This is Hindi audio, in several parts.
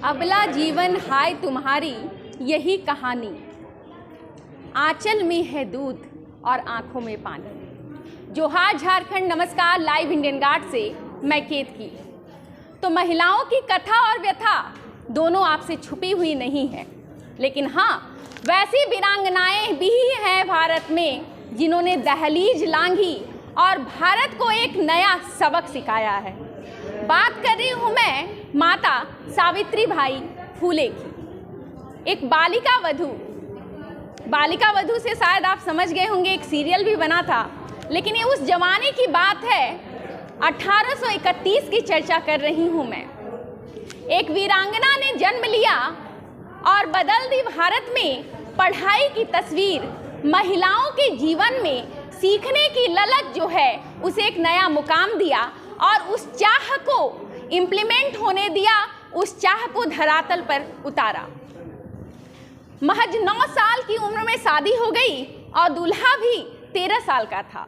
अबला जीवन हाय तुम्हारी यही कहानी, आंचल में है दूध और आंखों में पानी। जोहार झारखंड, नमस्कार। लाइव इंडियन गार्ड से मैं केतकी। तो महिलाओं की कथा और व्यथा दोनों आपसे छुपी हुई नहीं है, लेकिन हाँ, वैसी वीरांगनाएं भी हैं भारत में जिन्होंने दहलीज लांघी और भारत को एक नया सबक सिखाया है। बात कर रही हूँ मैं माता सावित्रीबाई फुले की। एक बालिका वधू से शायद आप समझ गए होंगे, एक सीरियल भी बना था, लेकिन ये उस जमाने की बात है। 1831 की चर्चा कर रही हूँ मैं। एक वीरांगना ने जन्म लिया और बदल दी भारत में पढ़ाई की तस्वीर। महिलाओं के जीवन में सीखने की ललक जो है उसे एक नया मुकाम दिया और उस चाह को इम्प्लीमेंट होने दिया, उस चाह को धरातल पर उतारा। महज 9 साल की उम्र में शादी हो गई और दूल्हा भी 13 साल का था।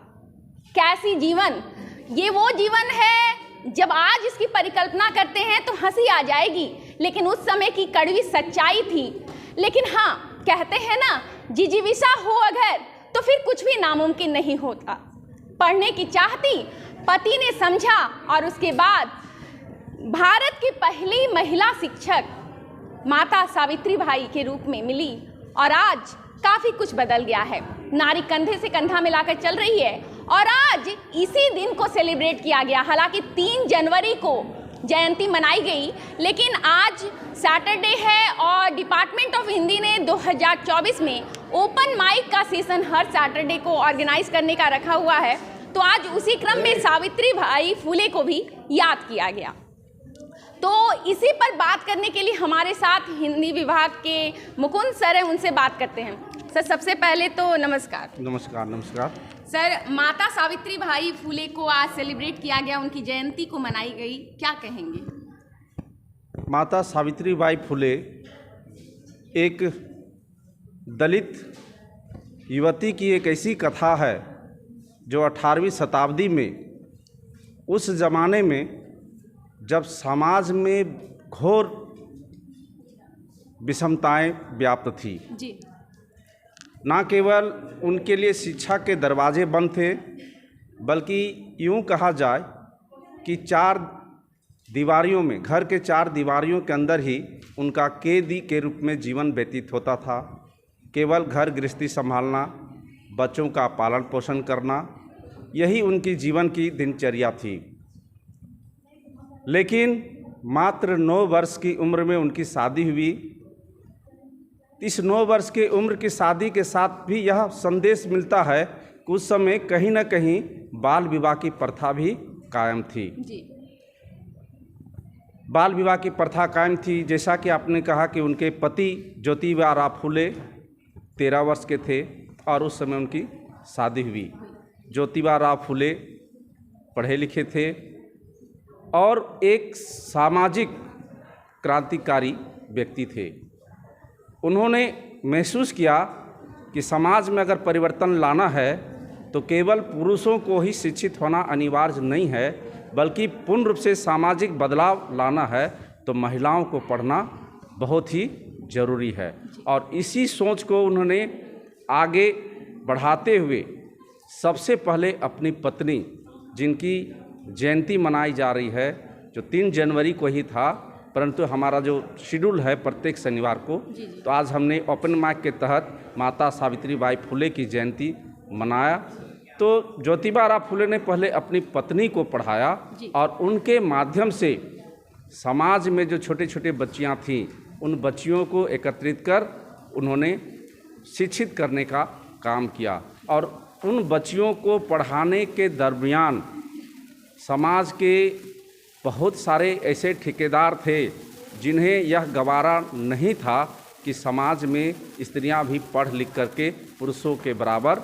कैसी जीवन! ये वो जीवन है जब आज इसकी परिकल्पना करते हैं तो हंसी आ जाएगी, लेकिन उस समय की कड़वी सच्चाई थी। लेकिन हाँ, कहते हैं ना, जिजीविषा हो अगर तो फिर कुछ भी नामुमकिन नहीं होता। पढ़ने की चाहती पति ने समझा और उसके बाद भारत की पहली महिला शिक्षक माता सावित्रीबाई के रूप में मिली और आज काफ़ी कुछ बदल गया है। नारी कंधे से कंधा मिलाकर चल रही है और आज इसी दिन को सेलिब्रेट किया गया। हालांकि 3 जनवरी को जयंती मनाई गई, लेकिन आज सैटरडे है और डिपार्टमेंट ऑफ हिंदी ने 2024 में ओपन माइक का सेशन हर सैटरडे को ऑर्गेनाइज करने का रखा हुआ है। तो आज उसी क्रम में सावित्रीबाई फुले को भी याद किया गया। तो इसी पर बात करने के लिए हमारे साथ हिंदी विभाग के मुकुंद सर हैं, उनसे बात करते हैं। सर, सबसे पहले तो नमस्कार। नमस्कार। सर, माता सावित्रीबाई फुले को आज सेलिब्रेट किया गया, उनकी जयंती को मनाई गई, क्या कहेंगे? माता सावित्रीबाई फुले एक दलित युवती की एक ऐसी कथा है जो 18वीं शताब्दी में, उस ज़माने में जब समाज में घोर विषमताएं व्याप्त थी जी। ना केवल उनके लिए शिक्षा के दरवाजे बंद थे, बल्कि यूं कहा जाए कि 4 दीवारियों में, घर के 4 दीवारियों के अंदर ही उनका कैदी के रूप में जीवन व्यतीत होता था। केवल घर गृहस्थी संभालना, बच्चों का पालन पोषण करना, यही उनकी जीवन की दिनचर्या थी। लेकिन मात्र 9 वर्ष की उम्र में उनकी शादी हुई। इस 9 वर्ष की उम्र की शादी के साथ भी यह संदेश मिलता है कि उस समय कहीं न कहीं बाल विवाह की प्रथा भी कायम थी। जी। बाल विवाह की प्रथा कायम थी। जैसा कि आपने कहा कि उनके पति ज्योतिबा राव फुले 13 वर्ष के थे और उस समय उनकी शादी हुई। ज्योतिबा राव फुले पढ़े लिखे थे और एक सामाजिक क्रांतिकारी व्यक्ति थे। उन्होंने महसूस किया कि समाज में अगर परिवर्तन लाना है तो केवल पुरुषों को ही शिक्षित होना अनिवार्य नहीं है, बल्कि पूर्ण रूप से सामाजिक बदलाव लाना है तो महिलाओं को पढ़ना बहुत ही ज़रूरी है। और इसी सोच को उन्होंने आगे बढ़ाते हुए सबसे पहले अपनी पत्नी, जिनकी जयंती मनाई जा रही है, जो 3 जनवरी को ही था, परंतु हमारा जो शेड्यूल है प्रत्येक शनिवार को, तो आज हमने ओपन माइक के तहत माता सावित्रीबाई फुले की जयंती मनाया। तो ज्योतिबा राव फुले ने पहले अपनी पत्नी को पढ़ाया और उनके माध्यम से समाज में जो छोटे छोटे बच्चियां थीं, उन बच्चियों को एकत्रित कर उन्होंने शिक्षित करने का काम किया। और उन बच्चियों को पढ़ाने के दरमियान समाज के बहुत सारे ऐसे ठेकेदार थे जिन्हें यह गवारा नहीं था कि समाज में स्त्रियां भी पढ़ लिख करके पुरुषों के बराबर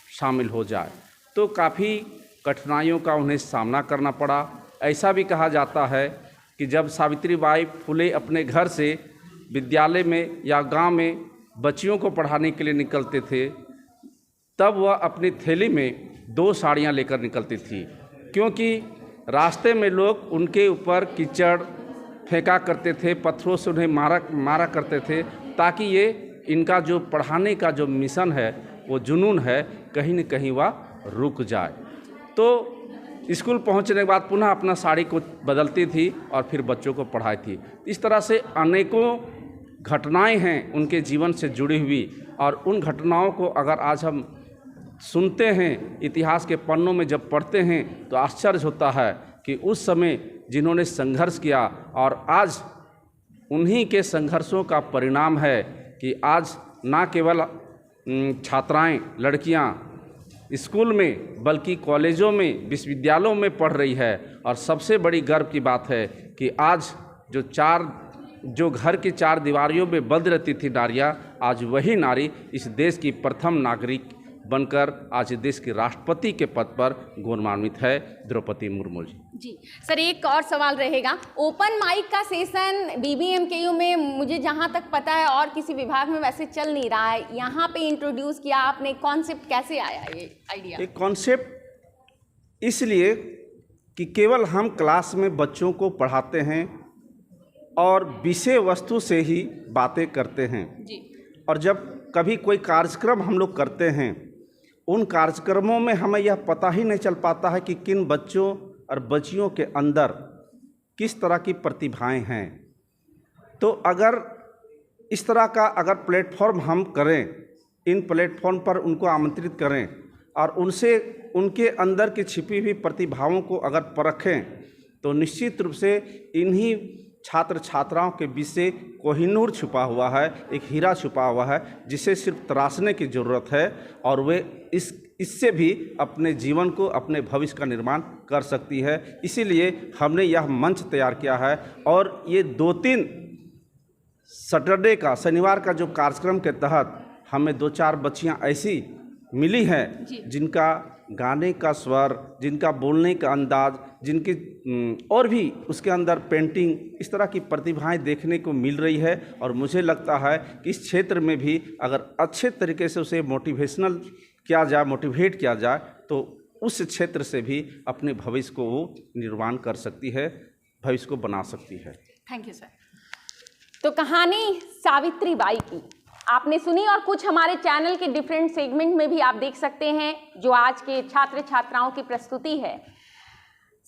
शामिल हो जाए। तो काफ़ी कठिनाइयों का उन्हें सामना करना पड़ा। ऐसा भी कहा जाता है कि जब सावित्रीबाई फुले अपने घर से विद्यालय में या गांव में बच्चियों को पढ़ाने के लिए निकलते थे, तब वह अपनी थैली में 2 साड़ियाँ लेकर निकलती थी, क्योंकि रास्ते में लोग उनके ऊपर कीचड़ फेंका करते थे, पत्थरों से उन्हें मारा करते थे, ताकि ये इनका जो पढ़ाने का जो मिशन है, वो जुनून है, कहीं न कहीं वह रुक जाए। तो स्कूल पहुंचने के बाद पुनः अपना साड़ी को बदलती थी और फिर बच्चों को पढ़ाई थी। इस तरह से अनेकों घटनाएं हैं उनके जीवन से जुड़ी हुई, और उन घटनाओं को अगर आज हम सुनते हैं, इतिहास के पन्नों में जब पढ़ते हैं, तो आश्चर्य होता है कि उस समय जिन्होंने संघर्ष किया, और आज उन्हीं के संघर्षों का परिणाम है कि आज ना केवल छात्राएं, लड़कियां स्कूल में, बल्कि कॉलेजों में, विश्वविद्यालयों में पढ़ रही है। और सबसे बड़ी गर्व की बात है कि आज जो घर की 4 दीवारियों में बंद रहती थी नारियां, आज वही नारी इस देश की प्रथम नागरिक बनकर आज देश के राष्ट्रपति के पद पर गौरवान्वित है, द्रौपदी मुर्मू जी। सर, एक और सवाल रहेगा। ओपन माइक का सेशन BBMKU में मुझे जहाँ तक पता है और किसी विभाग में वैसे चल नहीं रहा है, यहाँ पे इंट्रोड्यूस किया आपने, कॉन्सेप्ट कैसे आया ये आइडिया? एक कॉन्सेप्ट इसलिए कि केवल हम क्लास में बच्चों को पढ़ाते हैं और विषय वस्तु से ही बातें करते हैं जी। और जब कभी कोई कार्यक्रम हम लोग करते हैं, उन कार्यक्रमों में हमें यह पता ही नहीं चल पाता है कि किन बच्चों और बच्चियों के अंदर किस तरह की प्रतिभाएं हैं। तो अगर इस तरह का अगर प्लेटफॉर्म हम करें, इन प्लेटफॉर्म पर उनको आमंत्रित करें और उनसे उनके अंदर की छिपी हुई प्रतिभाओं को अगर परखें, तो निश्चित रूप से इन्हीं छात्र छात्राओं के बीच से कोहिनूर छुपा हुआ है, एक हीरा छुपा हुआ है, जिसे सिर्फ तराशने की ज़रूरत है, और वे इससे भी अपने जीवन को, अपने भविष्य का निर्माण कर सकती है। इसीलिए हमने यह मंच तैयार किया है, और ये 2-3 सैटरडे का, शनिवार का जो कार्यक्रम के तहत हमें 2-4 बच्चियां ऐसी मिली हैं जिनका गाने का स्वर, जिनका बोलने का अंदाज, जिनकी और भी उसके अंदर पेंटिंग, इस तरह की प्रतिभाएं देखने को मिल रही है। और मुझे लगता है कि इस क्षेत्र में भी अगर अच्छे तरीके से उसे मोटिवेशनल किया जाए, मोटिवेट किया जाए, तो उस क्षेत्र से भी अपने भविष्य को वो निर्माण कर सकती है, भविष्य को बना सकती है। Thank you sir. तो कहानी सावित्री बाई की आपने सुनी, और कुछ हमारे चैनल के डिफरेंट सेगमेंट में भी आप देख सकते हैं जो आज के छात्र छात्राओं की प्रस्तुति है।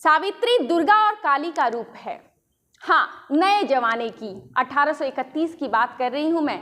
सावित्री दुर्गा और काली का रूप है। हाँ, नए जमाने की 1831 की बात कर रही हूँ मैं।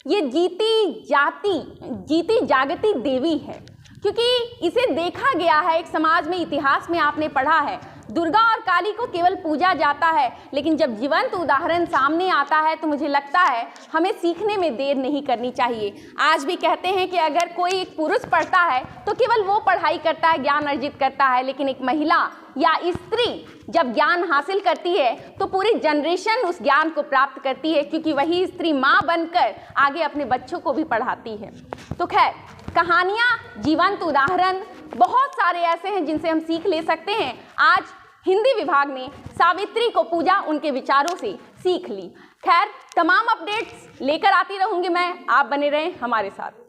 ये जीती जागती देवी है, क्योंकि इसे देखा गया है एक समाज में, इतिहास में आपने पढ़ा है, दुर्गा और काली को केवल पूजा जाता है, लेकिन जब जीवंत उदाहरण सामने आता है तो मुझे लगता है हमें सीखने में देर नहीं करनी चाहिए। आज भी कहते हैं कि अगर कोई एक पुरुष पढ़ता है तो केवल वो पढ़ाई करता है, ज्ञान अर्जित करता है, लेकिन एक महिला या स्त्री जब ज्ञान हासिल करती है तो पूरी जनरेशन उस ज्ञान को प्राप्त करती है, क्योंकि वही स्त्री माँ बनकर आगे अपने बच्चों को भी पढ़ाती है। तो खैर, कहानियाँ, जीवंत उदाहरण बहुत सारे ऐसे हैं जिनसे हम सीख ले सकते हैं। आज हिंदी विभाग ने सावित्री को पूजा, उनके विचारों से सीख ली। खैर, तमाम अपडेट्स लेकर आती रहूंगी मैं, आप बने रहें हमारे साथ।